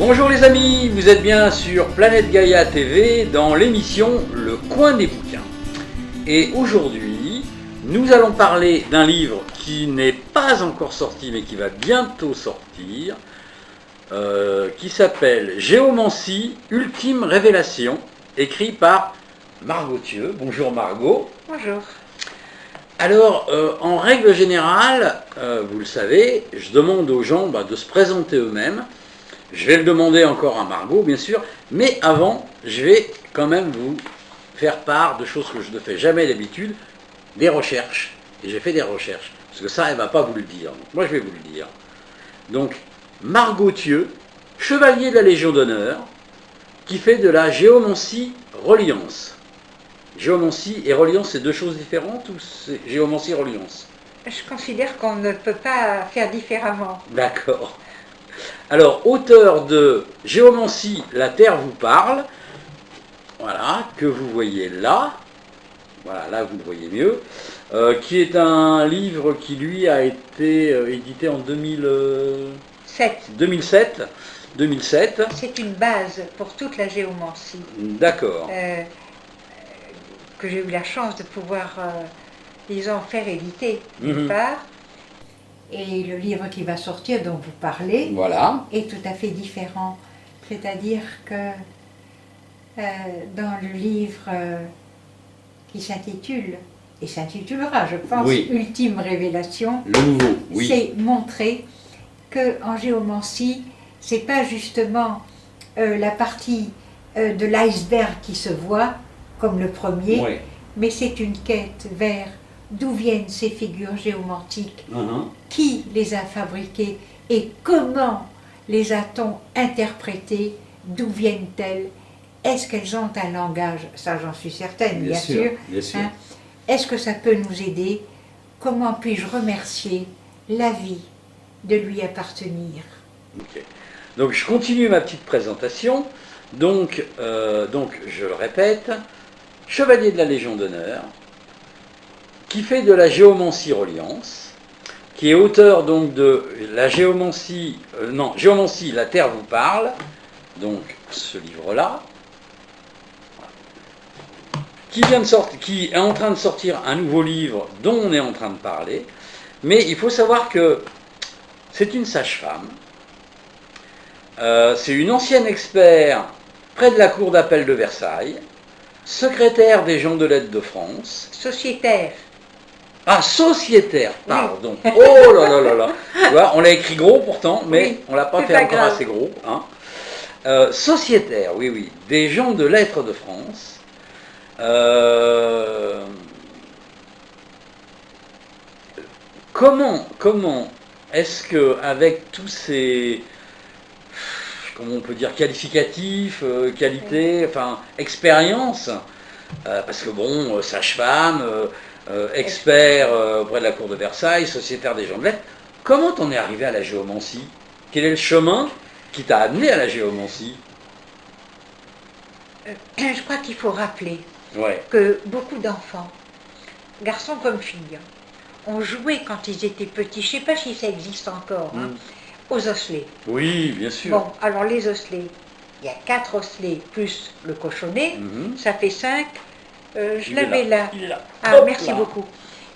Bonjour les amis, vous êtes bien sur Planète Gaïa TV dans l'émission Le Coin des bouquins. Et aujourd'hui, nous allons parler d'un livre qui n'est pas encore sorti mais qui va bientôt sortir, qui s'appelle Géomancie, Ultime Révélation, écrit par Margot Thieux. Bonjour Margot. Bonjour. Alors, en règle générale, vous le savez, je demande aux gens de se présenter eux-mêmes. Je vais le demander encore à Margot, bien sûr, mais avant, je vais quand même vous faire part de choses que je ne fais jamais d'habitude, des recherches. Et j'ai fait des recherches, parce que ça, elle ne va pas vous le dire. Donc, moi, je vais vous le dire. Donc, Margot Thieux, chevalier de la Légion d'honneur, qui fait de la géomancie-reliance. Géomancie et reliance, c'est deux choses différentes ou c'est géomancie-reliance? Je considère qu'on ne peut pas faire différemment. D'accord. Alors, auteur de Géomancie, la Terre vous parle, voilà, que vous voyez là, voilà, là vous le voyez mieux, qui est un livre qui lui a été édité en 2007. C'est une base pour toute la géomancie. D'accord. Que j'ai eu la chance de pouvoir, disons, faire éditer, d'une part. Et le livre qui va sortir, dont vous parlez, Voilà. est tout à fait différent. C'est-à-dire que dans le livre qui s'intitule, et s'intitulera, je pense, Oui. Ultime Révélation, Le nouveau, oui. c'est montrer qu'en géomancie, c'est pas justement la partie de l'iceberg qui se voit, comme le premier, Oui. mais c'est une quête vers d'où viennent ces figures géomantiques, qui les a fabriquées et comment les a-t-on interprétées, d'où viennent-elles, est-ce qu'elles ont un langage, ça j'en suis certaine, bien sûr. Bien sûr. Hein? Est-ce que ça peut nous aider? Comment puis-je remercier la vie de lui appartenir? Okay. Donc je continue ma petite présentation. Donc je le répète, chevalier de la Légion d'honneur, qui fait de la géomancie-reliance, qui est auteur donc de la géomancie, Géomancie, la Terre vous parle, donc ce livre-là, qui est en train de sortir un nouveau livre dont on est en train de parler, mais il faut savoir que c'est une sage-femme, c'est une ancienne expert près de la cour d'appel de Versailles, secrétaire des gens de l'aide de France. Sociétaire. Ah, sociétaire, pardon. Oui. Oh là là là là. Tu vois, on l'a écrit gros pourtant, mais oui, on ne l'a pas fait encore assez gros. Hein. Sociétaire, oui, oui, des gens de lettres de France. Comment est-ce que avec tous ces, comment on peut dire, qualificatifs, qualités, enfin, expérience, parce que bon, sage-femme, expert auprès de la cour de Versailles, sociétaire des gens de lettres, comment t'en es arrivé à la géomancie? Quel est le chemin qui t'a amené à la géomancie? Je crois qu'il faut rappeler que beaucoup d'enfants, garçons comme filles, ont joué quand ils étaient petits, je ne sais pas si ça existe encore, aux osselets. Oui, bien sûr. Bon, alors les osselets, il y a 4 osselets plus le cochonnet, ça fait 5. Je l'avais là. Ah, merci beaucoup.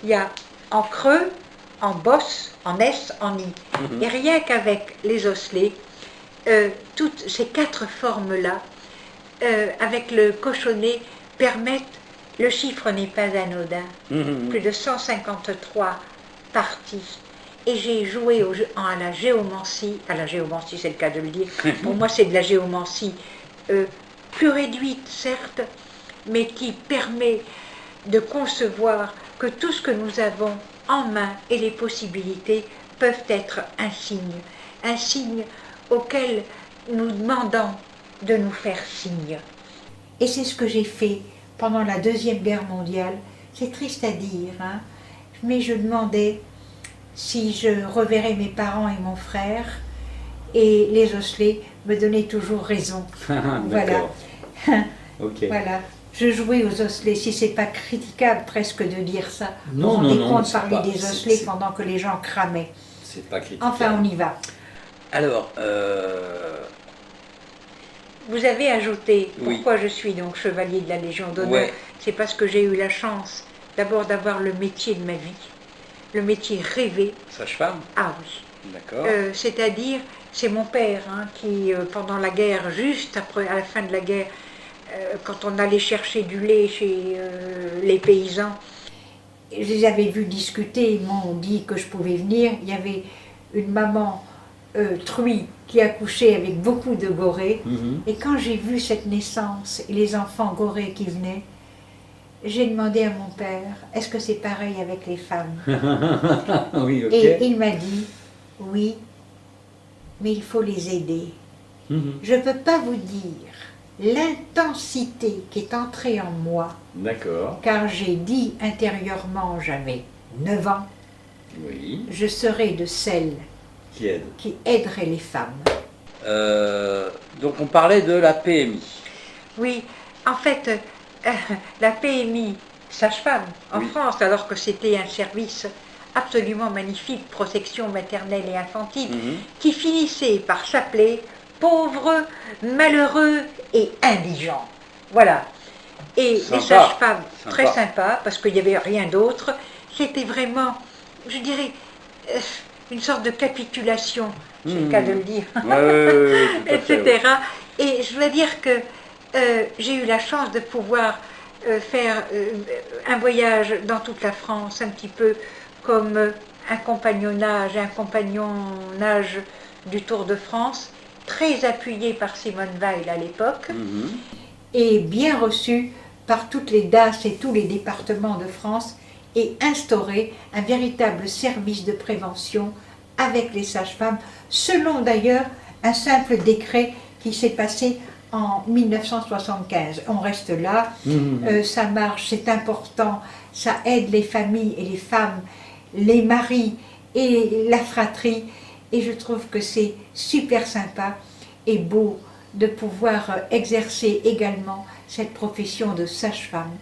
Il y a en creux, en bosse, en S, en I. Et rien qu'avec les osselets, toutes ces 4 formes-là, avec le cochonnet, permettent, le chiffre n'est pas anodin, plus de 153 parties. Et j'ai joué à la géomancie c'est le cas de le dire, pour moi c'est de la géomancie plus réduite certes, mais qui permet de concevoir que tout ce que nous avons en main et les possibilités peuvent être un signe auquel nous demandons de nous faire signe. Et c'est ce que j'ai fait pendant la Deuxième Guerre mondiale. C'est triste à dire, hein, mais je demandais si je reverrais mes parents et mon frère, et les osselets me donnaient toujours raison. Voilà. Okay. Voilà. Je jouais aux osselets, si c'est pas critiquable presque de dire ça. Non, on non, de parler des osselets pendant que les gens cramaient. C'est pas critiquable. Enfin, on y va. Alors, vous avez ajouté pourquoi je suis donc chevalier de la Légion d'honneur. C'est parce que j'ai eu la chance d'abord d'avoir le métier de ma vie, le métier rêvé. Sage-femme? Ah oui. D'accord. C'est-à-dire, c'est mon père qui, pendant la guerre, juste après, à la fin de la guerre, quand on allait chercher du lait chez les paysans, je les avais vus discuter, ils m'ont dit que je pouvais venir. Il y avait une maman truie qui accouchait avec beaucoup de gorées. Et quand j'ai vu cette naissance et les enfants gorées qui venaient, j'ai demandé à mon père, est-ce que c'est pareil avec les femmes? Oui, ok. Et il m'a dit, oui, mais il faut les aider. Je ne peux pas vous dire l'intensité qui est entrée en moi. D'accord. Car j'ai dit intérieurement, j'avais 9 ans, oui. Je serai de celles qui aideraient les femmes. Donc on parlait de la PMI. Oui, en fait, la PMI sage-femme en France, alors que c'était un service absolument magnifique, protection maternelle et infantile, qui finissait par s'appeler pauvres, malheureux et indigents. Voilà. Et les sages-femmes, très sympas, parce qu'il n'y avait rien d'autre, c'était vraiment, je dirais, une sorte de capitulation, c'est le cas de le dire, etc. Et je dois dire que j'ai eu la chance de pouvoir faire un voyage dans toute la France, un petit peu comme un compagnonnage du Tour de France, très appuyé par Simone Weil à l'époque, et bien reçu par toutes les DAS et tous les départements de France, et instauré un véritable service de prévention avec les sages-femmes, selon d'ailleurs un simple décret qui s'est passé en 1975. On reste là, ça marche, c'est important, ça aide les familles et les femmes, les maris et la fratrie, et je trouve que c'est super sympa et beau de pouvoir exercer également cette profession de sage-femme,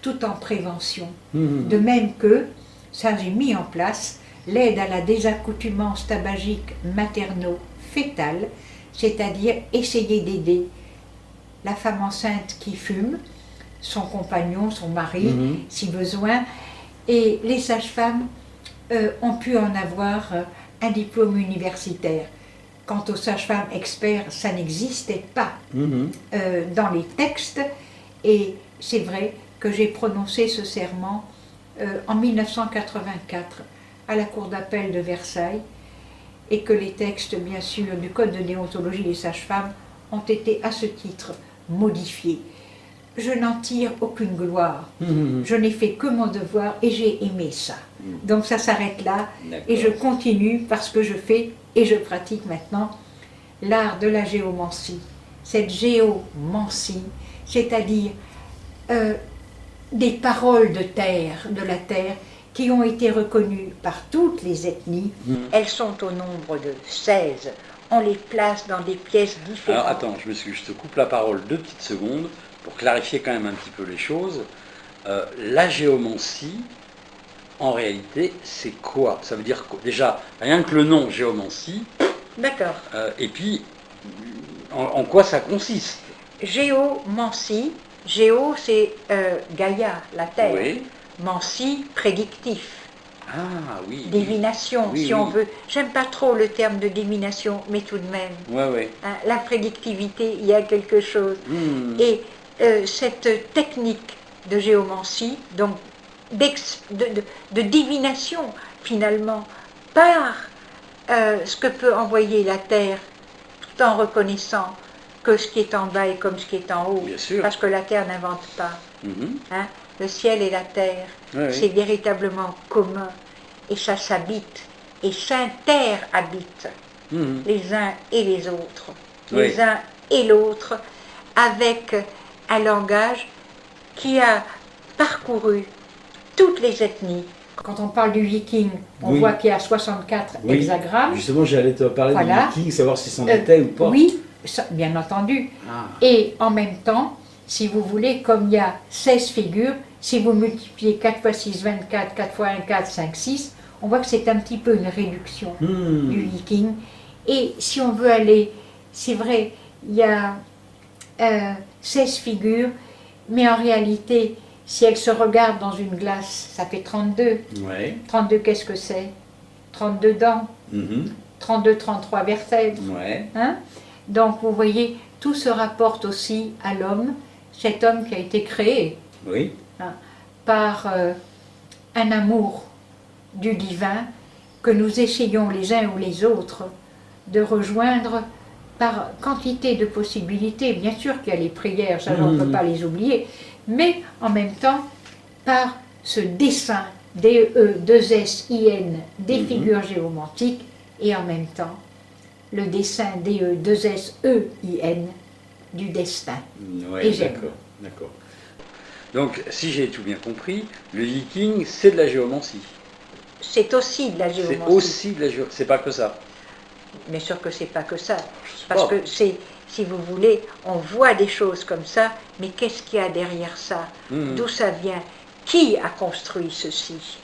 tout en prévention. De même que, ça j'ai mis en place, l'aide à la désaccoutumance tabagique materno-fétale, c'est-à-dire essayer d'aider la femme enceinte qui fume, son compagnon, son mari, si besoin, et les sages-femmes ont pu en avoir un diplôme universitaire. Quant aux sages-femmes experts, ça n'existait pas dans les textes, et c'est vrai que j'ai prononcé ce serment en 1984 à la Cour d'appel de Versailles, et que les textes, bien sûr, du Code de déontologie des sages-femmes ont été à ce titre modifiés. Je n'en tire aucune gloire, je n'ai fait que mon devoir et j'ai aimé ça. Donc ça s'arrête là, et je continue parce que je fais et je pratique maintenant l'art de la géomancie. Cette géomancie, c'est-à-dire des paroles de terre, de la terre, qui ont été reconnues par toutes les ethnies. Elles sont au nombre de 16. On les place dans des pièces différentes. Alors attends, je te coupe la parole 2 petites secondes pour clarifier quand même un petit peu les choses. La géomancie, en réalité, c'est quoi? Ça veut dire quoi? Déjà, rien que le nom géomancie. D'accord. Et puis, en quoi ça consiste? Géomancie, géo c'est Gaïa, la terre. Oui. Mancie, prédictif. Ah oui. Divination, oui, si on veut. J'aime pas trop le terme de divination, mais tout de même. Ouais. Hein, la prédictivité, il y a quelque chose. Et cette technique de géomancie, donc de divination finalement, par ce que peut envoyer la Terre, tout en reconnaissant que ce qui est en bas est comme ce qui est en haut. Bien sûr. Parce que la Terre n'invente pas. Hein? Le ciel et la terre, c'est véritablement commun, et ça s'habite, et s'interhabite, les uns et les autres, les uns et l'autre, avec un langage qui a parcouru toutes les ethnies. Quand on parle du viking, on voit qu'il y a 64 hexagrammes. Justement, j'allais te parler du viking, savoir si c'en était ou pas. Oui, ça, bien entendu. Et en même temps, si vous voulez, comme il y a 16 figures, si vous multipliez 4 x 6, 24, 4 x 1, 4, 5, 6, on voit que c'est un petit peu une réduction du viking. Et si on veut aller, c'est vrai, il y a 16 figures, mais en réalité, si elles se regardent dans une glace, ça fait 32. Ouais. 32, qu'est-ce que c'est? 32 dents, 32, 33 vertèbres. Ouais. Hein? Donc, vous voyez, tout se rapporte aussi à l'homme, cet homme qui a été créé par un amour du divin que nous essayons les uns ou les autres de rejoindre par quantité de possibilités. Bien sûr qu'il y a les prières, ça on ne peut pas les oublier, mais en même temps par ce dessin DE2SIN des figures géomantiques et en même temps le dessin DE2SEIN du destin. Ouais, d'accord. Donc, si j'ai tout bien compris, le yiking, c'est de la géomancie. C'est aussi de la géomancie. C'est aussi de la géomancie, c'est pas que ça. Bien sûr que c'est pas que ça. Parce que c'est, si vous voulez, on voit des choses comme ça, mais qu'est-ce qu'il y a derrière ça? D'où ça vient? Qui a construit ceci?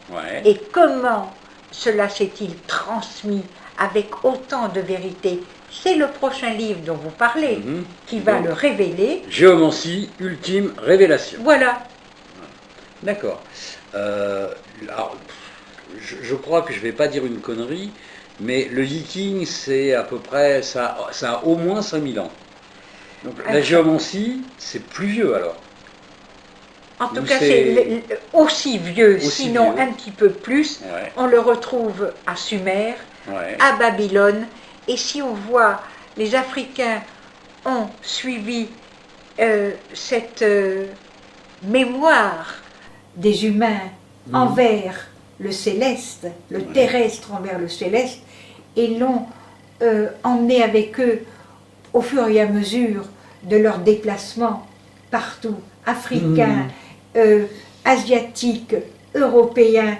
Et comment cela s'est-il transmis avec autant de vérité? C'est le prochain livre dont vous parlez qui va le révéler. Géomancie, ultime révélation. Voilà. D'accord. Alors, je crois que je ne vais pas dire une connerie, mais le yiking, c'est à peu près, ça a au moins 5000 ans. Donc la géomancie, c'est plus vieux alors. En tout cas, c'est aussi vieux, sinon un petit peu plus. On le retrouve à Sumer, à Babylone. Et si on voit, les Africains ont suivi cette mémoire des humains envers le céleste, le terrestre envers le céleste, et l'ont emmené avec eux au fur et à mesure de leur déplacement partout, africains, asiatiques, européens,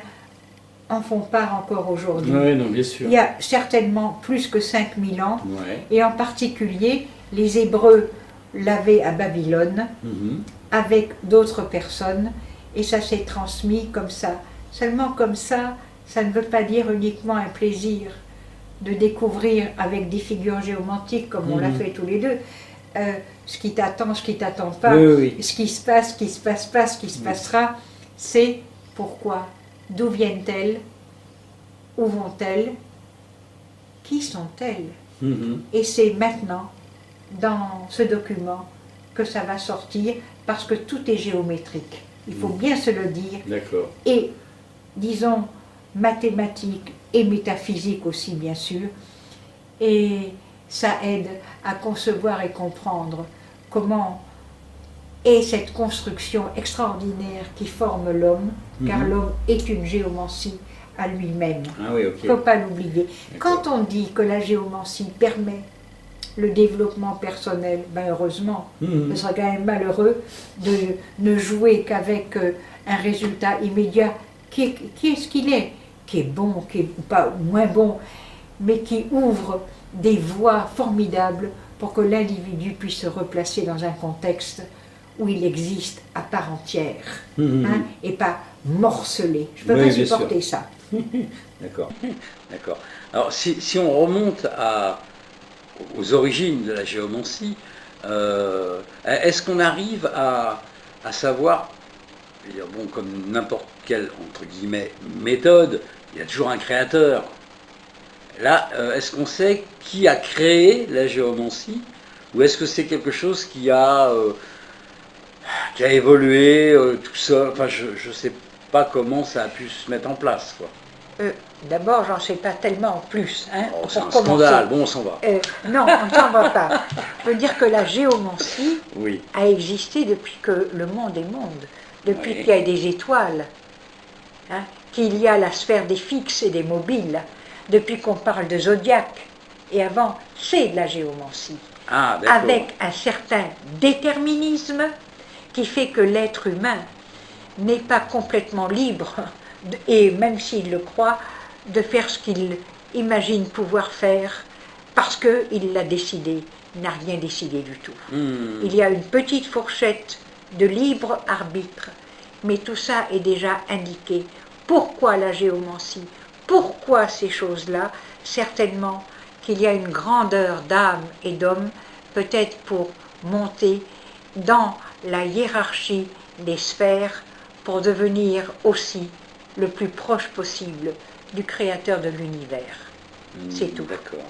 en font part encore aujourd'hui. Oui, non, bien sûr. Il y a certainement plus que 5000 ans, et en particulier, les Hébreux l'avaient à Babylone, avec d'autres personnes, et ça s'est transmis comme ça. Seulement comme ça, ça ne veut pas dire uniquement un plaisir de découvrir avec des figures géomantiques, comme on l'a fait tous les deux, ce qui t'attend, ce qui t'attend pas, ce qui se passe, ce qui se passe pas, ce qui se passera, c'est pourquoi. D'où viennent-elles? Où vont-elles? Qui sont-elles? Et c'est maintenant, dans ce document, que ça va sortir, parce que tout est géométrique. Il faut bien se le dire. Et, disons, mathématiques et métaphysique aussi, bien sûr. Et ça aide à concevoir et comprendre comment est cette construction extraordinaire qui forme l'homme, car l'homme est une géomancie à lui-même. Il ne faut pas l'oublier. Quand on dit que la géomancie permet le développement personnel, ben heureusement, ce serait quand même malheureux de ne jouer qu'avec un résultat immédiat. Qui est-ce qu'il est? Qui est bon, qui est pas moins bon, mais qui ouvre des voies formidables pour que l'individu puisse se replacer dans un contexte où il existe à part entière, et pas morcelé. Je ne peux pas supporter ça. D'accord. Alors, si on remonte aux origines de la géomancie, est-ce qu'on arrive à savoir, bon, comme n'importe quelle, entre guillemets, méthode, il y a toujours un créateur. Là, est-ce qu'on sait qui a créé la géomancie, ou est-ce que c'est quelque chose qui a évolué tout seul? Enfin, je ne sais pas comment ça a pu se mettre en place, quoi. D'abord, j'en sais pas tellement plus. C'est un scandale, bon, on s'en va. Non, on ne s'en va pas. Je veux dire que la géomancie a existé depuis que le monde est monde, depuis qu'il y a des étoiles, qu'il y a la sphère des fixes et des mobiles, depuis qu'on parle de zodiaque. Et avant, c'est de la géomancie. Avec un certain déterminisme qui fait que l'être humain n'est pas complètement libre, et même s'il le croit, de faire ce qu'il imagine pouvoir faire, parce qu'il l'a décidé. Il n'a rien décidé du tout. Il y a une petite fourchette de libre arbitre, mais tout ça est déjà indiqué. Pourquoi la géomancie? Pourquoi ces choses-là? Certainement qu'il y a une grandeur d'âme et d'homme, peut-être pour monter dans la hiérarchie des sphères pour devenir aussi le plus proche possible du créateur de l'univers. C'est tout. D'accord.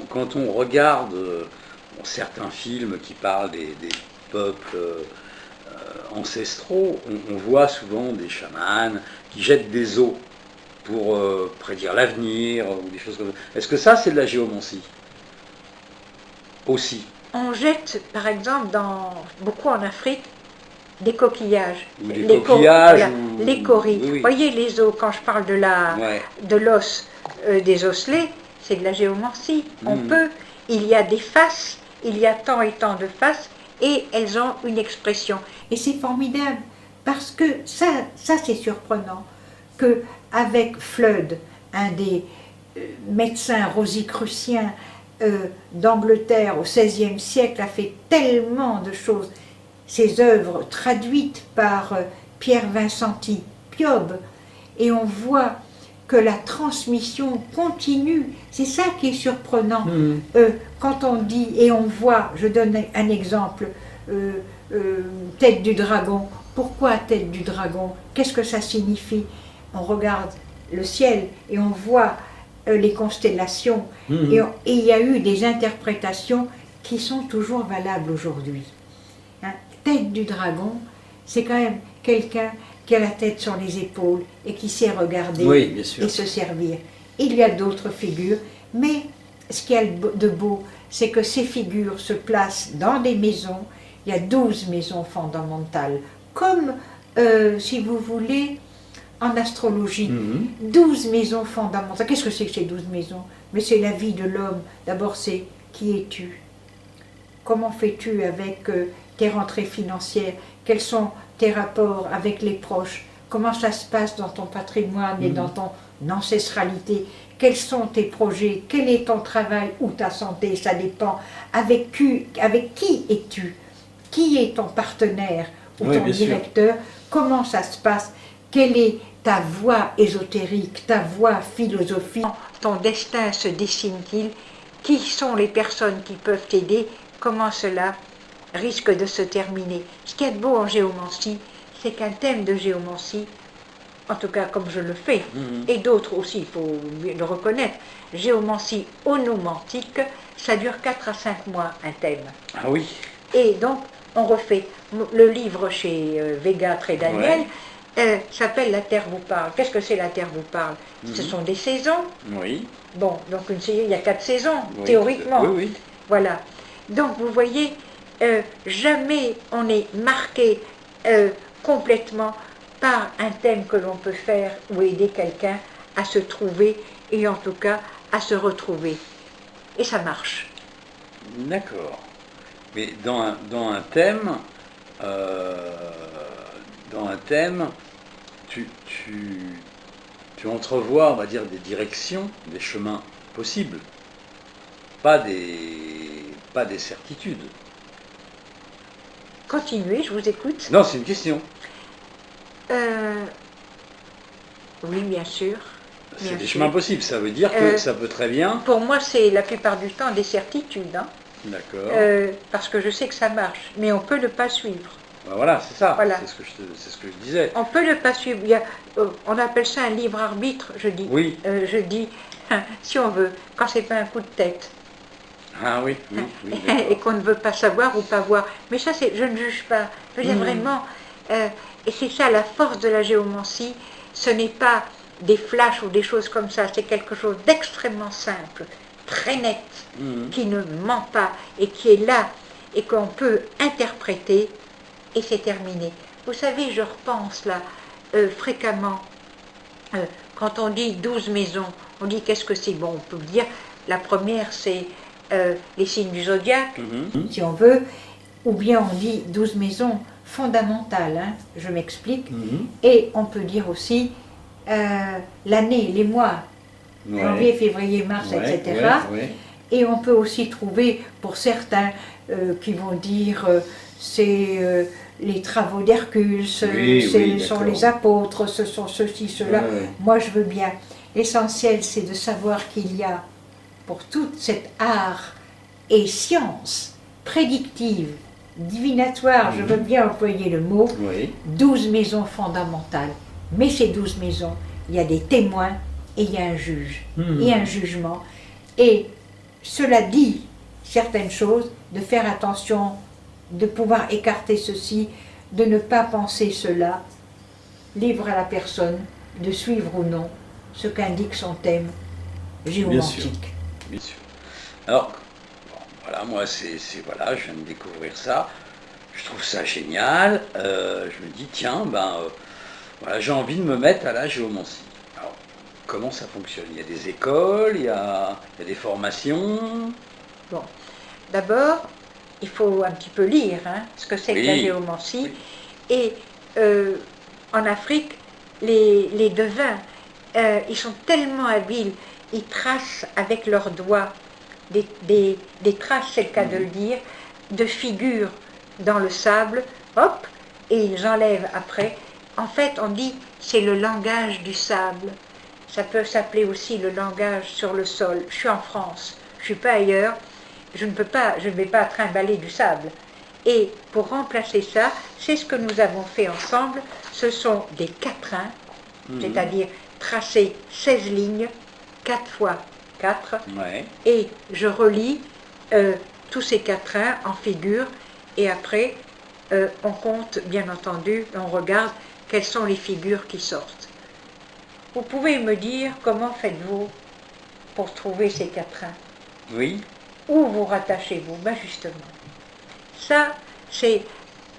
Quand on regarde certains films qui parlent des peuples ancestraux, on voit souvent des chamans qui jettent des os pour prédire l'avenir ou des choses comme ça. Est-ce que ça, c'est de la géomancie aussi? On jette, par exemple, beaucoup en Afrique, des coquillages. Ou des coquillages. Voilà, les coris. Oui, oui. Vous voyez les os, quand je parle de l'os des osselets, c'est de la géomancie. On peut, il y a des faces, il y a tant et tant de faces, et elles ont une expression. Et c'est formidable, parce que ça c'est surprenant, qu'avec Freud, un des médecins rosicruciens d'Angleterre au XVIe siècle, a fait tellement de choses. Ses œuvres traduites par Pierre Vincenti Piob, et on voit que la transmission continue. C'est ça qui est surprenant. Quand on dit, et on voit, je donne un exemple, tête du dragon. Pourquoi tête du dragon? Qu'est-ce que ça signifie? On regarde le ciel et on voit les constellations. Et il y a eu des interprétations qui sont toujours valables aujourd'hui. Hein? Tête du dragon, c'est quand même quelqu'un qui a la tête sur les épaules et qui sait regarder et se servir. Il y a d'autres figures, mais ce qu'il y a de beau, c'est que ces figures se placent dans des maisons. Il y a 12 maisons fondamentales, comme, si vous voulez, en astrologie. 12 maisons fondamentales. Qu'est-ce que c'est que ces 12 maisons? Mais c'est la vie de l'homme. D'abord, c'est qui es-tu? Comment fais-tu avec tes rentrées financières? Quels sont tes rapports avec les proches? Comment ça se passe dans ton patrimoine et dans ton ancestralité? Quels sont tes projets? Quel est ton travail ou ta santé? Ça dépend. Avec qui es-tu? Qui est ton partenaire ou ton directeur? Comment ça se passe? Quelle est ta voie ésotérique, ta voie philosophique? Ton destin se dessine-t-il? Qui sont les personnes qui peuvent t'aider? Comment cela risque de se terminer? Ce qu'il y a de beau en géomancie, c'est qu'un thème de géomancie, en tout cas comme je le fais, et d'autres aussi, il faut le reconnaître, géomancie onomantique, ça dure 4 à 5 mois, un thème. Ah oui. Et donc, on refait. Le livre chez Vega Trédaniel s'appelle La Terre vous parle. Qu'est-ce que c'est La Terre vous parle? Ce sont des saisons. Oui. Bon, donc il y a 4 saisons, théoriquement. Oui. Voilà. Donc, vous voyez, jamais on n'est marqué complètement par un thème que l'on peut faire ou aider quelqu'un à se trouver et en tout cas à se retrouver. Et ça marche. D'accord. Mais dans un thème, tu entrevois, on va dire, des directions, des chemins possibles, pas des certitudes. Continuez, je vous écoute. Non, c'est une question. Oui, bien sûr. C'est des chemins possibles, ça veut dire que ça peut très bien... Pour moi, c'est la plupart du temps des certitudes. Hein. D'accord. Parce que je sais que ça marche, mais on peut ne pas suivre. Ben voilà, c'est ça, voilà. c'est ce que je disais. On peut ne pas suivre. On appelle ça un libre arbitre, je dis. Oui. Je dis, si on veut, quand c'est pas un coup de tête. Ah oui. Et qu'on ne veut pas savoir ou pas voir. Mais ça, je ne juge pas. Je veux dire vraiment, et c'est ça la force de la géomancie, ce n'est pas des flashs ou des choses comme ça, c'est quelque chose d'extrêmement simple, très net, qui ne ment pas et qui est là et qu'on peut interpréter et c'est terminé. Vous savez, je repense là fréquemment, quand on dit 12 maisons, on dit qu'est-ce que c'est? Bon, on peut dire, la première c'est les signes du zodiaque, si on veut, ou bien on dit 12 maisons fondamentales, hein, je m'explique, et on peut dire aussi l'année, les mois, janvier, février, mars, etc. Et on peut aussi trouver, pour certains qui vont dire c'est les travaux d'Hercule, ce sont les apôtres, ce sont ceci, cela. Moi je veux bien. L'essentiel c'est de savoir qu'il y a pour toute cette art et science prédictive, divinatoire, je veux bien employer le mot, 12 maisons fondamentales. Mais ces 12 maisons, il y a des témoins et il y a un juge, et un jugement. Et cela dit certaines choses, de faire attention, de pouvoir écarter ceci, de ne pas penser cela, libre à la personne de suivre ou non ce qu'indique son thème géomantique. Bien sûr. Alors, bon, voilà, moi, voilà, je viens de découvrir ça. Je trouve ça génial. Je me dis, tiens, voilà, j'ai envie de me mettre à la géomancie. Alors, comment ça fonctionne? Il y a des écoles, il y a des formations. Bon, d'abord, il faut un petit peu lire ce que c'est que la géomancie. Et en Afrique, les devins, ils sont tellement habiles, ils tracent avec leurs doigts des traces, c'est le cas de le dire, de figures dans le sable, hop, et ils enlèvent après. En fait, on dit c'est le langage du sable. Ça peut s'appeler aussi le langage sur le sol. Je suis en France, je ne suis pas ailleurs, je ne vais pas trimballer du sable. Et pour remplacer ça, c'est ce que nous avons fait ensemble, ce sont des quatrains, c'est-à-dire tracer 16 lignes, 4 fois 4, et je relis tous ces quatrains en figures, et après, on compte, bien entendu, on regarde quelles sont les figures qui sortent. Vous pouvez me dire comment faites-vous pour trouver ces quatrains? Oui. Où vous rattachez-vous? Ben justement. Ça, c'est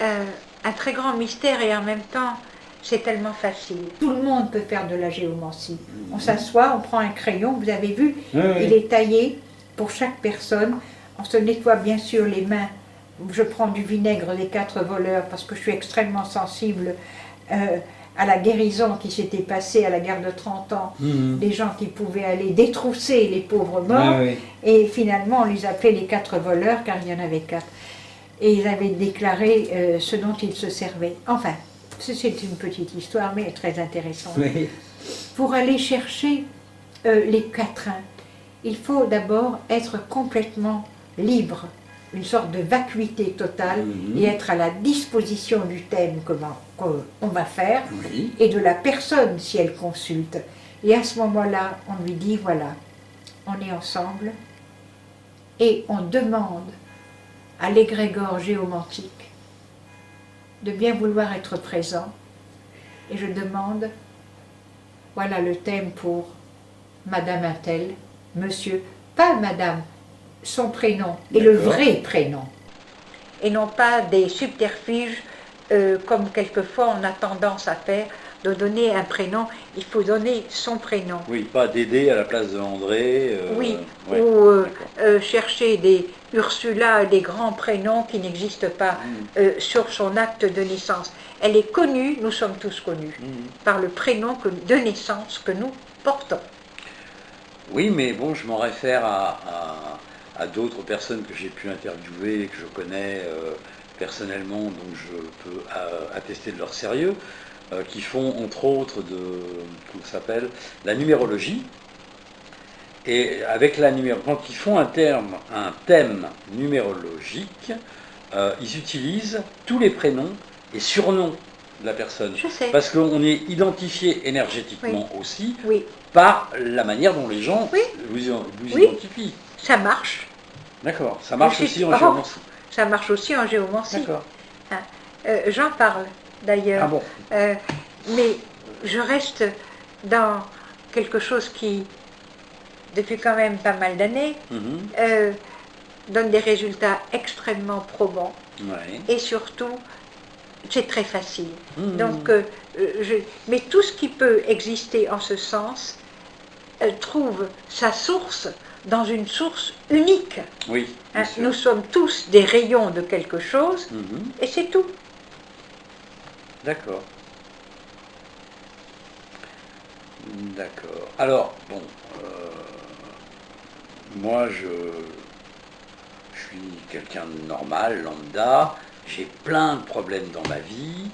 un très grand mystère et en même temps, c'est tellement facile. Tout le monde peut faire de la géomancie. On s'assoit, on prend un crayon, vous avez vu, il est taillé pour chaque personne. On se nettoie bien sûr les mains. Je prends du vinaigre des 4 voleurs parce que je suis extrêmement sensible à la guérison qui s'était passée à la guerre de 30 ans. Des gens qui pouvaient aller détrousser les pauvres morts. Et finalement, on les appelait les 4 voleurs car il y en avait 4. Et ils avaient déclaré ce dont ils se servaient. Enfin, c'est une petite histoire, mais très intéressante. Pour aller chercher les quatrains, il faut d'abord être complètement libre, une sorte de vacuité totale, et être à la disposition du thème qu'on va faire, et de la personne si elle consulte. Et à ce moment-là, on lui dit, voilà, on est ensemble, et on demande à l'égrégore géomantique de bien vouloir être présent, et je demande, voilà le thème pour Madame Untel, Monsieur, pas Madame, son prénom, et le vrai prénom. Et non pas des subterfuges comme quelquefois on a tendance à faire, de donner un prénom, il faut donner son prénom. Oui, pas Dédé à la place de André. Ou chercher des Ursula, des grands prénoms qui n'existent pas sur son acte de naissance. Elle est connue, nous sommes tous connus, par le prénom de naissance que nous portons. Oui, mais bon, je m'en réfère à d'autres personnes que j'ai pu interviewer et que je connais personnellement, donc je peux attester de leur sérieux, qui font entre autres comment ça s'appelle, la numérologie. Et avec quand ils font un thème numérologique, ils utilisent tous les prénoms et surnoms de la personne. Je sais. Parce qu'on est identifié énergétiquement aussi par la manière dont les gens vous identifient. Ça marche. D'accord, ça marche aussi en géomancie. Ça marche aussi en géomancie. D'accord. J'en parle d'ailleurs. Ah bon. Mais je reste dans quelque chose qui, depuis quand même pas mal d'années, donne des résultats extrêmement probants. Et surtout, c'est très facile. Donc, mais tout ce qui peut exister en ce sens trouve sa source dans une source unique. Oui, nous sommes tous des rayons de quelque chose, et c'est tout. D'accord. D'accord. Alors, bon, moi je suis quelqu'un de normal, lambda, j'ai plein de problèmes dans ma vie,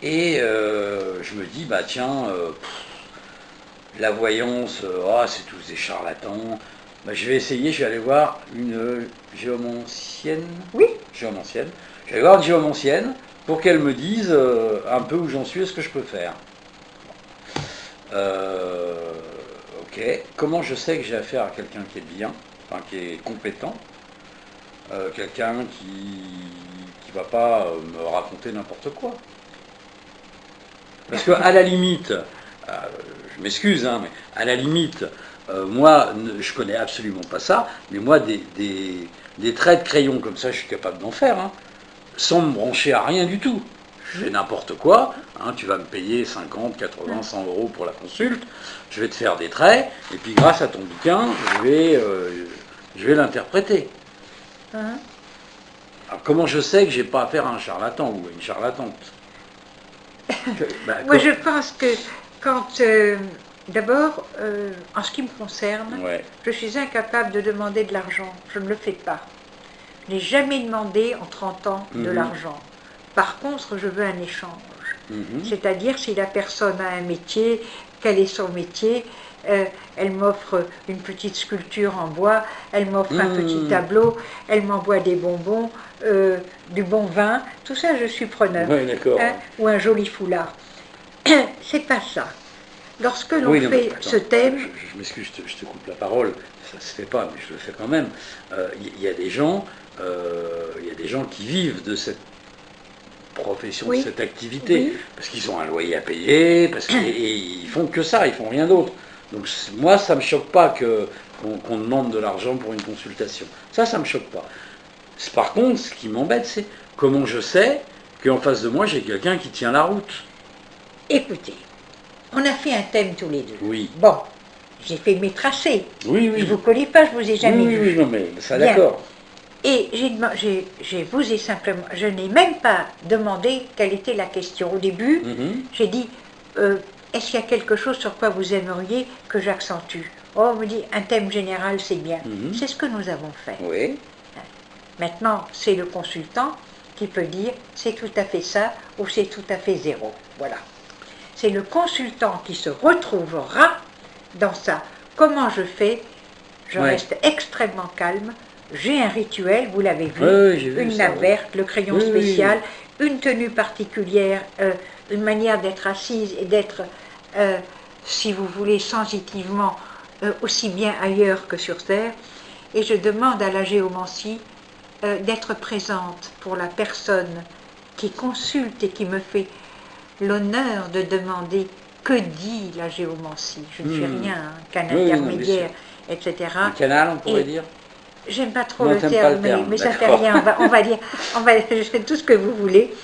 et je me dis, bah tiens, la voyance, c'est tous des charlatans, Bah, je vais essayer, je vais aller voir une géomancienne. Oui. Géomancienne. Je vais aller voir une géomancienne pour qu'elle me dise un peu où j'en suis et ce que je peux faire. Ok. Comment je sais que j'ai affaire à quelqu'un qui est bien, enfin qui est compétent, quelqu'un qui va pas me raconter n'importe quoi. Parce que à la limite, je m'excuse, hein, mais à la limite, moi, je connais absolument pas ça, mais moi, des traits de crayon comme ça, je suis capable d'en faire, hein, sans me brancher à rien du tout. Je fais n'importe quoi, hein, tu vas me payer 50, 80, 100 euros pour la consulte, je vais te faire des traits, et puis grâce à ton bouquin, je vais l'interpréter. Alors comment je sais que j'ai pas affaire à un charlatan ou à une charlatante? Moi, je pense que quand, d'abord, en ce qui me concerne, je suis incapable de demander de l'argent. Je ne le fais pas. Je n'ai jamais demandé en 30 ans de l'argent. Par contre, je veux un échange. C'est-à-dire, si la personne a un métier, quel est son métier, elle m'offre une petite sculpture en bois, elle m'offre un petit tableau, elle m'envoie des bonbons, du bon vin, tout ça je suis preneur. Hein, ou un joli foulard. C'est pas ça. Lorsque l'on fait ce thème... Je m'excuse, je te coupe la parole, ça se fait pas, mais je le fais quand même. Il y a des gens qui vivent de cette profession, de cette activité, parce qu'ils ont un loyer à payer, et ils font que ça, ils font rien d'autre. Donc moi, ça ne me choque pas qu'on demande de l'argent pour une consultation. Ça ne me choque pas. Par contre, ce qui m'embête, c'est comment je sais qu'en face de moi, j'ai quelqu'un qui tient la route. Écoutez, on a fait un thème tous les deux. Oui. Bon, j'ai fait mes tracés. Oui. Je ne vous connais pas, je ne vous ai jamais vu. Oui, non, mais ça d'accord. Et je n'ai même pas demandé quelle était la question. Au début, j'ai dit, est-ce qu'il y a quelque chose sur quoi vous aimeriez que j'accentue? Oh, on me dit, un thème général, c'est bien. C'est ce que nous avons fait. Oui. Maintenant, c'est le consultant qui peut dire, c'est tout à fait ça, ou c'est tout à fait zéro. Voilà. C'est le consultant qui se retrouvera dans ça. Comment je fais? Je reste extrêmement calme. J'ai un rituel, vous l'avez vu, une nappe verte, le crayon spécial, une tenue particulière, une manière d'être assise et d'être, si vous voulez, sensitivement, aussi bien ailleurs que sur Terre. Et je demande à la géomancie d'être présente pour la personne qui consulte et qui me fait l'honneur de demander que dit la géomancie. Je ne suis rien qu'un intermédiaire, etc. Un canal, on pourrait dire. J'aime pas trop le terme, mais ça fait rien. On va dire, je fais tout ce que vous voulez.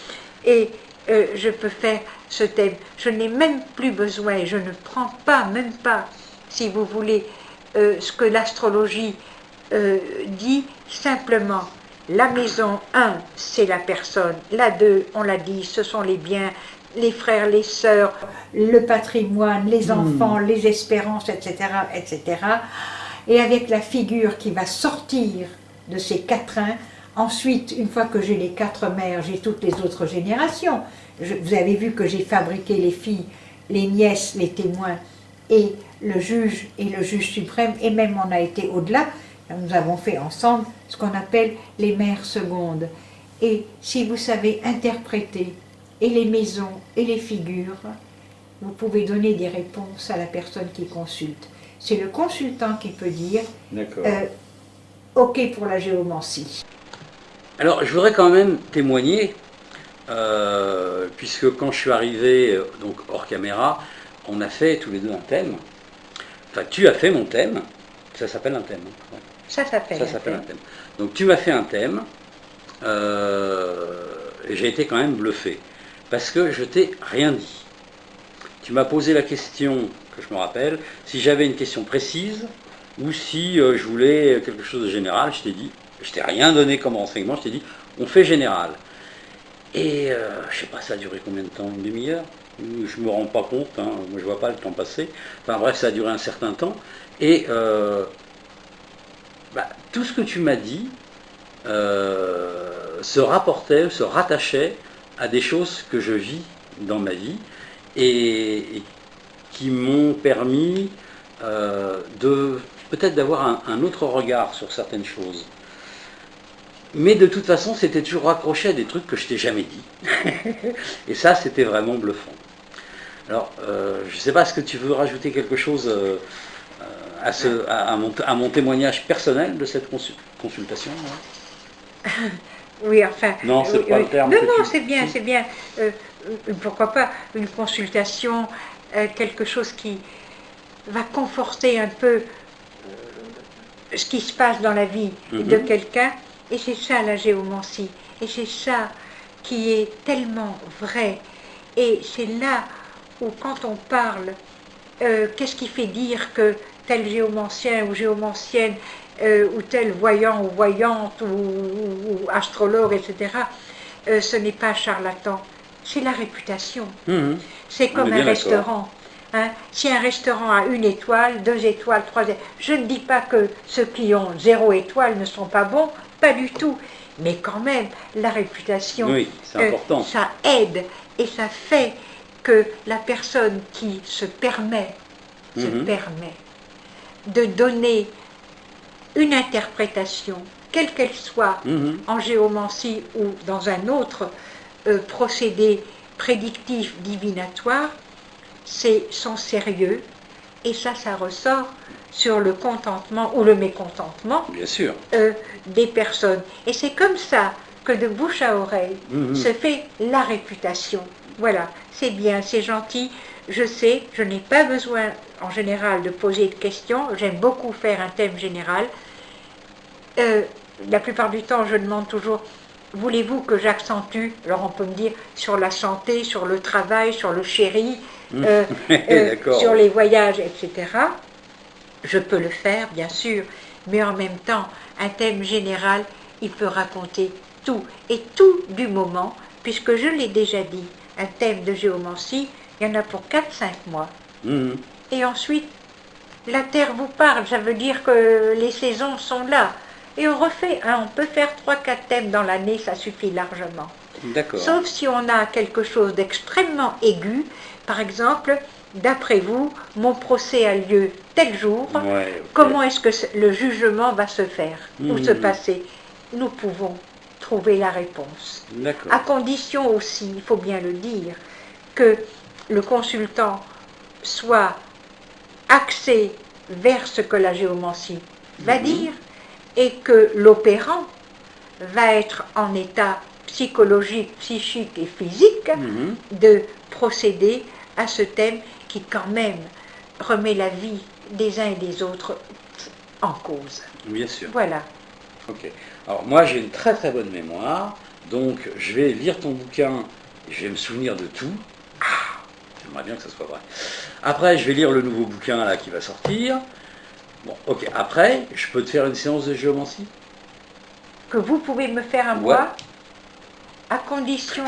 Et je peux faire ce thème. Je n'ai même plus besoin, et je ne prends pas, même pas, si vous voulez, ce que l'astrologie dit, simplement. La maison 1, c'est la personne. La 2, on l'a dit, ce sont les biens, les frères, les sœurs, le patrimoine, les enfants, les espérances, etc., etc. Et avec la figure qui va sortir de ces quatrains, ensuite, une fois que j'ai les 4 mères, j'ai toutes les autres générations. Vous avez vu que j'ai fabriqué les filles, les nièces, les témoins, et le juge suprême, et même on a été au-delà. Nous avons fait ensemble ce qu'on appelle les mères secondes. Et si vous savez interpréter et les maisons et les figures, vous pouvez donner des réponses à la personne qui consulte. C'est le consultant qui peut dire OK pour la géomancie. Alors, je voudrais quand même témoigner, puisque quand je suis arrivé, donc hors caméra, on a fait tous les deux un thème. Enfin, tu as fait mon thème. Ça s'appelle un thème. Hein. Ça s'appelle un thème. Donc, tu m'as fait un thème. Et j'ai été quand même bluffé. Parce que je t'ai rien dit. Tu m'as posé la question, que je me rappelle, si j'avais une question précise ou si je voulais quelque chose de général. Je t'ai dit, je t'ai rien donné comme renseignement, je t'ai dit, on fait général. Et je sais pas, ça a duré combien de temps? Une demi-heure? Je me rends pas compte, hein, moi je vois pas le temps passer. Enfin bref, ça a duré un certain temps. Et tout ce que tu m'as dit se rattachait à des choses que je vis dans ma vie et qui m'ont permis de peut-être d'avoir un autre regard sur certaines choses. Mais de toute façon, c'était toujours raccroché à des trucs que je t'ai jamais dit. Et ça, c'était vraiment bluffant. Alors, je ne sais pas, est-ce que tu veux rajouter quelque chose à mon témoignage personnel de cette consultation? Oui, enfin... Non, c'est pas le terme. Non, c'est bien, c'est bien. Pourquoi pas une consultation, quelque chose qui va conforter un peu ce qui se passe dans la vie de quelqu'un. Et c'est ça la géomancie. Et c'est ça qui est tellement vrai. Et c'est là où quand on parle, qu'est-ce qui fait dire que tel géomancien ou géomancienne, ou tel voyant ou voyante ou astrologue, etc., ce n'est pas charlatan, c'est la réputation. C'est comme un restaurant. Hein? Si un restaurant a 1 étoile, 2 étoiles, 3 étoiles, je ne dis pas que ceux qui ont 0 étoile ne sont pas bons, pas du tout. Mais quand même, la réputation, c'est important. Ça aide et ça fait que la personne qui se permet de donner une interprétation, quelle qu'elle soit, en géomancie ou dans un autre procédé prédictif divinatoire, c'est son sérieux, et ça ressort sur le contentement ou le mécontentement bien sûr. Des personnes. Et c'est comme ça que de bouche à oreille se fait la réputation. Voilà, c'est bien, c'est gentil, je sais, je n'ai pas besoin en général de poser de questions, j'aime beaucoup faire un thème général. La plupart du temps, je demande toujours, voulez-vous que j'accentue, alors on peut me dire, sur la santé, sur le travail, sur le chéri, sur les voyages, etc. Je peux le faire, bien sûr, mais en même temps, un thème général, il peut raconter tout, et tout du moment, puisque je l'ai déjà dit, un thème de géomancie, il y en a pour 4-5 mois. Et ensuite, la Terre vous parle, ça veut dire que les saisons sont là. Et on refait, on peut faire 3-4 thèmes dans l'année, ça suffit largement. Sauf si on a quelque chose d'extrêmement aigu, par exemple, d'après vous, mon procès a lieu tel jour, comment est-ce que le jugement va se faire ou se passer? Nous pouvons trouver la réponse. À condition aussi, il faut bien le dire, que le consultant soit axé vers ce que la géomancie va dire et que l'opérant va être en état psychologique, psychique et physique de procéder à ce thème qui quand même remet la vie des uns et des autres en cause. Bien sûr. Voilà. Ok. Alors moi j'ai une très très bonne mémoire, donc je vais lire ton bouquin et je vais me souvenir de tout. J'aimerais bien que ça soit vrai. Après je vais lire le nouveau bouquin là qui va sortir. Bon, ok. Après, je peux te faire une séance de géomancie? Que vous pouvez me faire un mois, à condition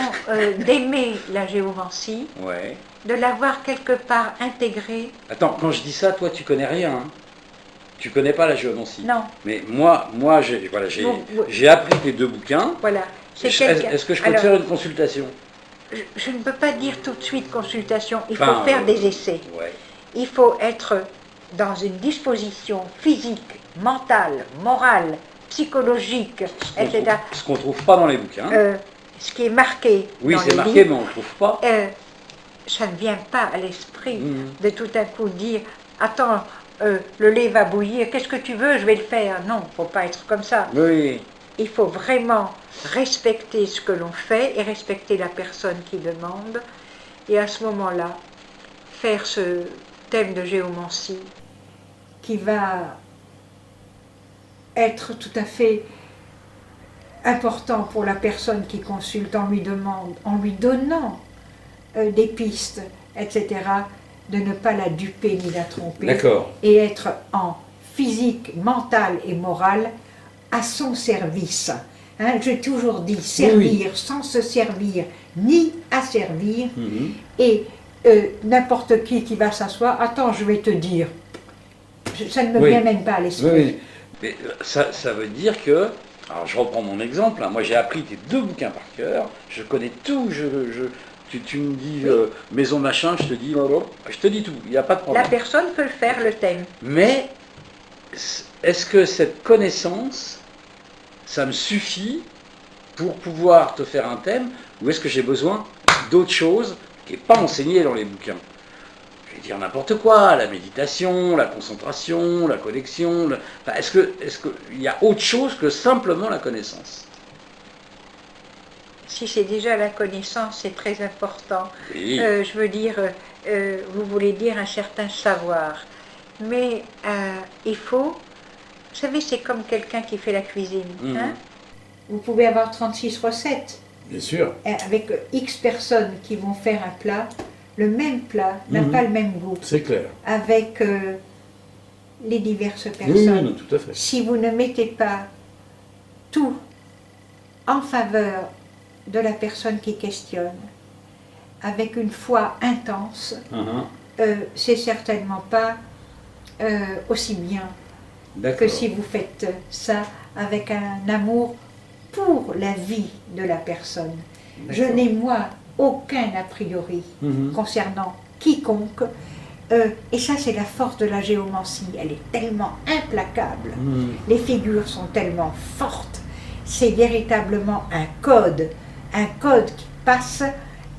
d'aimer la géomancie, de l'avoir quelque part intégrée. Attends, quand je dis ça, toi tu connais rien, hein? Tu connais pas la géomancie? Non. Mais moi j'ai appris tes 2 bouquins. Voilà. Est-ce que je peux te faire une consultation? Je ne peux pas dire tout de suite consultation, il faut faire des essais. Il faut être dans une disposition physique, mentale, morale, psychologique, etc. Ce qu'on ne trouve pas dans les bouquins. Ce qui est marqué dans les livres. Oui, c'est marqué, mais on ne trouve pas. Ça ne vient pas à l'esprit de tout à coup dire « Attends, le lait va bouillir, qu'est-ce que tu veux, je vais le faire ». Non, il ne faut pas être comme ça. Oui. Il faut vraiment respecter ce que l'on fait et respecter la personne qui demande. Et à ce moment-là, faire ce thème de géomancie qui va être tout à fait important pour la personne qui consulte en lui donnant des pistes, etc., de ne pas la duper ni la tromper, et être en physique, mentale et morale à son service. Hein, j'ai toujours dit servir sans se servir ni asservir, et n'importe qui va s'asseoir, attends, je vais te dire, ça ne me vient même pas à l'esprit. Mais ça veut dire que, alors je reprends mon exemple, hein, moi j'ai appris tes 2 bouquins par cœur, je connais tout, tu me dis maison machin, je te dis tout, il n'y a pas de problème. La personne peut le faire, le thème. Mais est-ce que cette connaissance, ça me suffit pour pouvoir te faire un thème, ou est-ce que j'ai besoin d'autre chose qui n'est pas enseigné dans les bouquins? Je vais dire n'importe quoi, la méditation, la concentration, la connexion. Enfin, est-ce qu'il y a autre chose que simplement la connaissance? Si c'est déjà la connaissance, c'est très important. Oui. Je veux dire, vous voulez dire un certain savoir. Mais il faut... Vous savez, c'est comme quelqu'un qui fait la cuisine. Hein? Vous pouvez avoir 36 recettes. Bien sûr. Avec X personnes qui vont faire un plat. Le même plat n'a pas le même goût. C'est clair. Avec les diverses personnes. Oui, non, tout à fait. Si vous ne mettez pas tout en faveur de la personne qui questionne, avec une foi intense, c'est certainement pas aussi bien que si vous faites ça avec un amour pour la vie de la personne. Je n'ai moi aucun a priori concernant quiconque, et ça c'est la force de la géomancie, elle est tellement implacable, les figures sont tellement fortes, c'est véritablement un code qui passe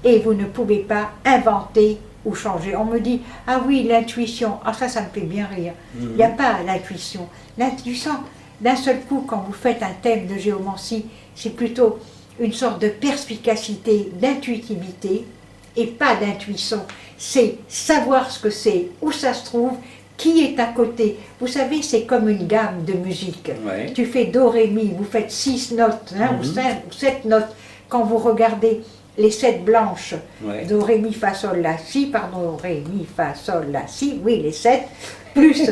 et vous ne pouvez pas inventer ou changer. On me dit, ah oui, l'intuition, ah ça me fait bien rire. Il n'y a pas l'intuition. L'intuition, d'un seul coup, quand vous faites un thème de géomancie, c'est plutôt une sorte de perspicacité, d'intuitivité, et pas d'intuition. C'est savoir ce que c'est, où ça se trouve, qui est à côté. Vous savez, c'est comme une gamme de musique. Ouais. Tu fais do, ré, mi, vous faites 6 notes, ou 5 ou 7 notes. Quand vous regardez les 7 blanches, do, ré, mi, fa, sol, la, si, pardon, ré, mi, fa, sol, la, si, oui, les 7, plus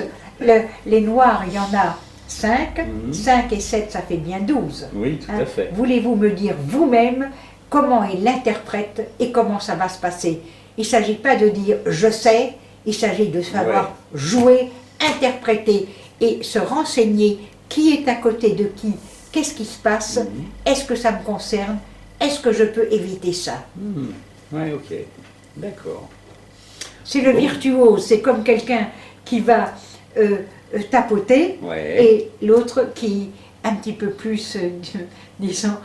les noirs, il y en a 5, 5 et 7, ça fait bien 12. Oui, tout à fait. Voulez-vous me dire vous-même comment il l'interprète et comment ça va se passer? Il ne s'agit pas de dire « je sais », il s'agit de savoir jouer, interpréter et se renseigner qui est à côté de qui, qu'est-ce qui se passe, est-ce que ça me concerne, est-ce que je peux éviter ça? Oui, ok, d'accord. C'est le virtuose, c'est comme quelqu'un qui va tapoter et l'autre qui un petit peu plus, disons,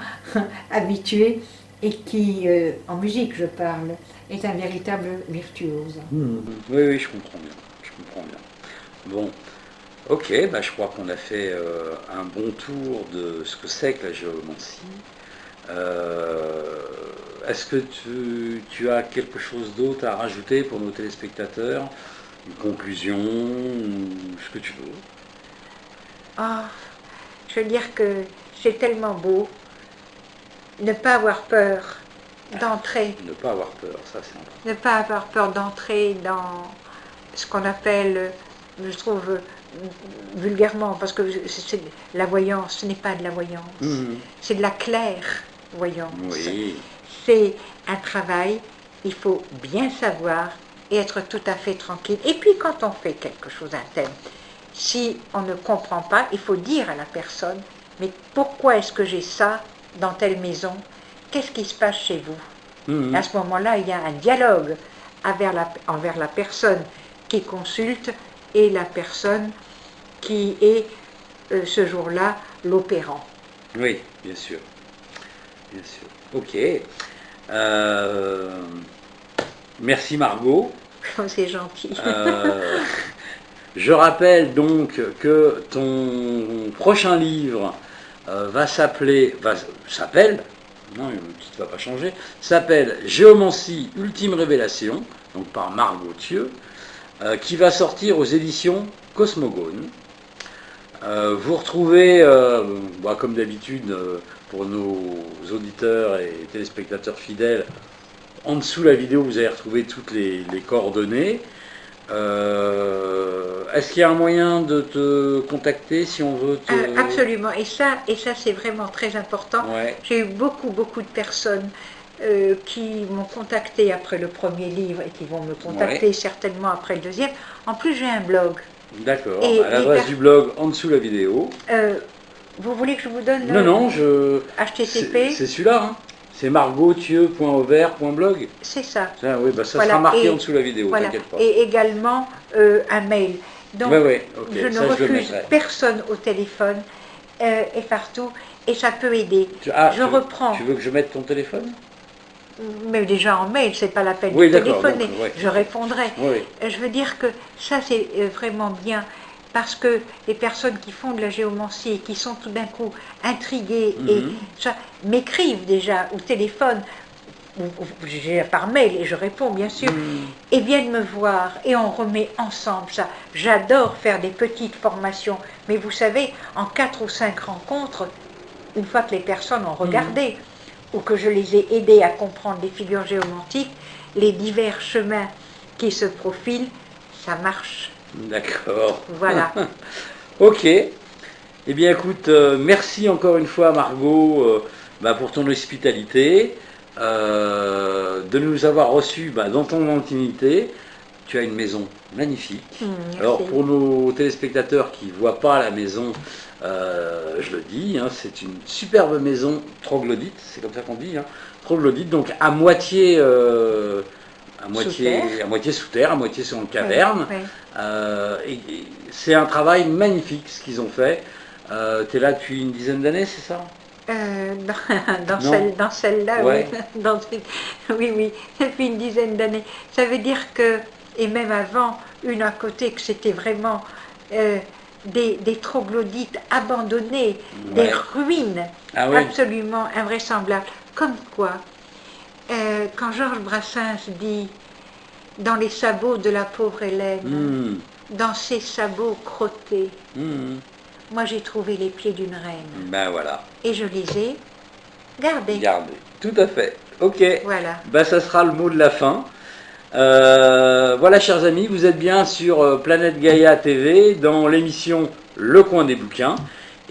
habitué et qui, en musique je parle, est un véritable virtuose. Oui, je comprends bien. Bon, ok, je crois qu'on a fait un bon tour de ce que c'est que la géomancie. Est-ce que tu as quelque chose d'autre à rajouter pour nos téléspectateurs? Une conclusion, ou ce que tu veux? Je veux dire que c'est tellement beau. Ne pas avoir peur d'entrer. Ne pas avoir peur, ça c'est important. Ne pas avoir peur d'entrer dans ce qu'on appelle, je trouve vulgairement, parce que la voyance, ce n'est pas de la voyance, c'est de la clairvoyance. Oui. C'est un travail, il faut bien savoir et être tout à fait tranquille. Et puis quand on fait quelque chose, un thème, si on ne comprend pas, il faut dire à la personne, mais pourquoi est-ce que j'ai ça dans telle maison? Qu'est-ce qui se passe chez vous? À ce moment-là, il y a un dialogue envers la personne qui consulte et la personne qui est ce jour-là l'opérant. Oui, bien sûr. Ok. Merci Margot. C'est gentil. Je rappelle donc que ton prochain livre s'appelle, non, le titre ne va pas changer, s'appelle Géomancie Ultime Révélation, donc par Margot Thieux, qui va sortir aux éditions Cosmogone. Vous retrouvez, comme d'habitude, pour nos auditeurs et téléspectateurs fidèles, en dessous de la vidéo, vous allez retrouver toutes les coordonnées. Est-ce qu'il y a un moyen de te contacter si on veut te... Absolument, et ça c'est vraiment très important. J'ai eu beaucoup de personnes qui m'ont contacté après le premier livre et qui vont me contacter certainement après le deuxième. En plus, j'ai un blog. D'accord, à l'adresse du blog en dessous de la vidéo. Vous voulez que je vous donne Non, HTTP. C'est celui-là, hein. C'est margotthieux.auvert.blog. C'est ça. Ça sera marqué en dessous de la vidéo, voilà. t'inquiète pas. Et également un mail. Donc, okay. je ne refuse personne au téléphone et partout, et ça peut aider. reprends. Tu veux que je mette ton téléphone? Mais déjà en mail, c'est pas la peine de téléphoner, je répondrai. Je veux dire que ça c'est vraiment bien, parce que les personnes qui font de la géomancie et qui sont tout d'un coup intriguées et ça m'écrivent déjà au téléphone, ou par mail, et je réponds bien sûr, et viennent me voir et on remet ensemble ça. J'adore faire des petites formations, mais vous savez, en 4 ou 5 rencontres, une fois que les personnes ont regardé, ou que je les ai aidés à comprendre les figures géomantiques, les divers chemins qui se profilent, ça marche. D'accord. Voilà. Ok. Eh bien écoute, merci encore une fois Margot pour ton hospitalité, de nous avoir reçus dans ton intimité. Tu as une maison magnifique. Alors pour nos téléspectateurs qui ne voient pas la maison, je le dis, c'est une superbe maison troglodyte, c'est comme ça qu'on dit, troglodyte, donc à moitié sous terre, à moitié sur une caverne. Et c'est un travail magnifique ce qu'ils ont fait. Tu es là depuis une dizaine d'années, c'est ça? Dans celle-là, oui, depuis une dizaine d'années. Ça veut dire que, et même avant, une à côté, que c'était vraiment des troglodytes abandonnés, des ruines absolument invraisemblables. Comme quoi, quand Georges Brassens dit « Dans les sabots de la pauvre Hélène, dans ses sabots crottés, moi j'ai trouvé les pieds d'une reine. » Voilà. Et je les ai gardés. Tout à fait. Ok. Voilà. Ça sera le mot de la fin. Voilà, chers amis, vous êtes bien sur Planète Gaïa TV dans l'émission Le Coin des Bouquins,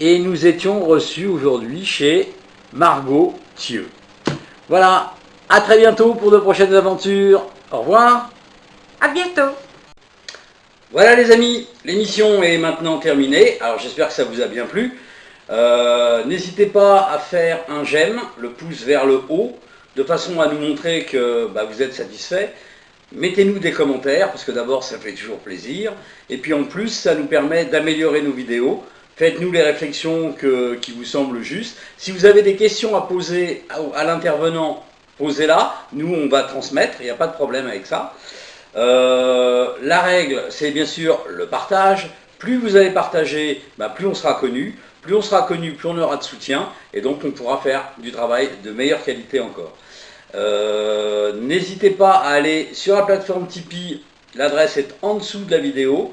et nous étions reçus aujourd'hui chez Margot Thieux. Voilà, à très bientôt pour de prochaines aventures. Au revoir. À bientôt. Voilà les amis, l'émission est maintenant terminée. Alors j'espère que ça vous a bien plu. N'hésitez pas à faire un j'aime, le pouce vers le haut, de façon à nous montrer que vous êtes satisfait. Mettez-nous des commentaires, parce que d'abord ça fait toujours plaisir, et puis en plus ça nous permet d'améliorer nos vidéos. Faites-nous les réflexions qui vous semblent justes. Si vous avez des questions à poser à l'intervenant, posez-la, nous on va transmettre, il n'y a pas de problème avec ça. La règle, c'est bien sûr le partage. Plus vous allez partager, plus on sera connu. Plus on sera connu, plus on aura de soutien, et donc on pourra faire du travail de meilleure qualité encore. N'hésitez pas à aller sur la plateforme Tipeee, l'adresse est en dessous de la vidéo.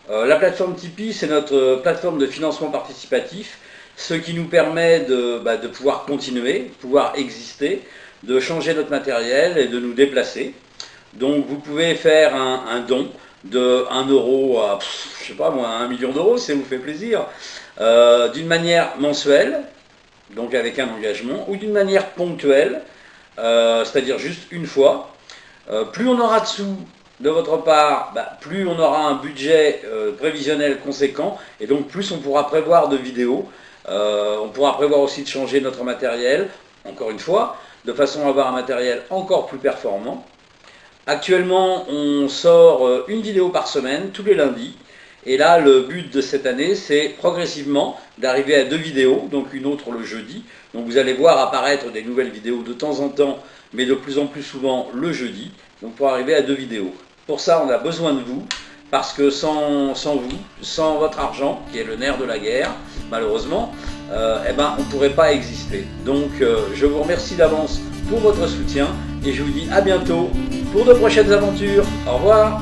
La plateforme Tipeee, c'est notre plateforme de financement participatif, ce qui nous permet de pouvoir continuer, de pouvoir exister, de changer notre matériel et de nous déplacer. Donc vous pouvez faire un don de 1 euro à, je sais pas moi, 1 million d'euros, si ça vous fait plaisir, d'une manière mensuelle, donc avec un engagement, ou d'une manière ponctuelle, c'est-à-dire juste une fois. Plus on aura de sous de votre part, plus on aura un budget prévisionnel conséquent, et donc plus on pourra prévoir de vidéos. On pourra prévoir aussi de changer notre matériel, encore une fois, de façon à avoir un matériel encore plus performant. Actuellement, on sort une vidéo par semaine, tous les lundis. Et là, le but de cette année, c'est progressivement d'arriver à 2 vidéos, donc une autre le jeudi. Donc vous allez voir apparaître des nouvelles vidéos de temps en temps, mais de plus en plus souvent le jeudi, donc pour arriver à 2 vidéos. Pour ça, on a besoin de vous, parce que sans vous, sans votre argent, qui est le nerf de la guerre, malheureusement, on ne pourrait pas exister. Donc je vous remercie d'avance pour votre soutien, et je vous dis à bientôt pour de prochaines aventures. Au revoir.